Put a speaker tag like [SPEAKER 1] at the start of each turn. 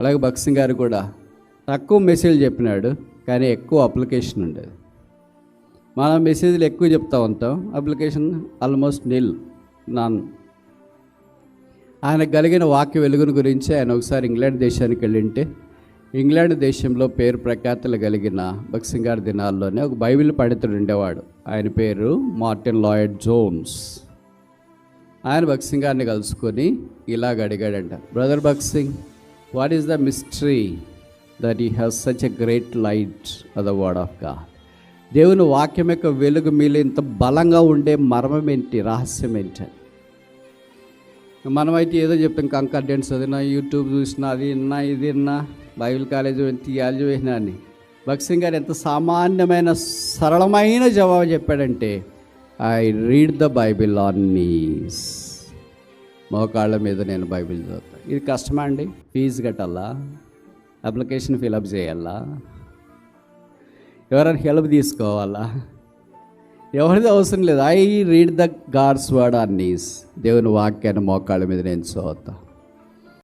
[SPEAKER 1] అలాగే భక్సింగ్ గారు కూడా తక్కువ మెసేజ్ చెప్పినాడు, కానీ ఎక్కువ అప్లికేషన్ ఉండేది. మనం మెసేజ్లు ఎక్కువ చెప్తూ ఉంటాం, అప్లికేషన్ ఆల్మోస్ట్ నాన్. ఆయన కలిగిన వాక్య వెలుగుని గురించి ఆయన ఒకసారి ఇంగ్లాండ్ దేశానికి వెళ్ళింటే, ఇంగ్లాండ్ దేశంలో పేరు ప్రఖ్యాతులు కలిగిన భక్సింగ్ గారి దినాల్లోనే ఒక బైబిల్ పండితుడు ఉండేవాడు. ఆయన పేరు మార్టిన్ లాయిడ్ జోన్స్. ఆయన భక్సింగ్ గారిని కలుసుకొని ఇలాగ అడిగాడంట, బ్రదర్ భక్సింగ్, what is the mystery that you have such a great light of the word of God? దేవుని వాక్యం యొక్క వెలుగు మీలో ఇంత బలంగా ఉండే మర్మం ఏంటి, రహస్యం ఏంటి? మనమైతే ఏదో చెప్తాం, కంకర్డెన్స్ చదివినా, యూట్యూబ్ చూసినా, అది విన్నా, ఇది విన్నా, బైబిల్ కాలేజీ థియాలజీ వేసినా అని. భక్సింగ్ గారు ఎంత సామాన్యమైన సరళమైన జవాబు చెప్పాడంటే, I read the Bible on knees. మోకాళ్ళ మీద నేను బైబిల్ చదువుతాను. ఇది కష్టమా అండి? ఫీజు కట్టాలా? అప్లికేషన్ ఫిలప్ చేయాలా? ఎవరైనా హెల్ప్ తీసుకోవాలా? ఎవరిది అవసరం లేదు. I read the God's word on knees. దేవుని వాక్యాన్ని మోకాళ్ళ మీద నేను చదువుతాను.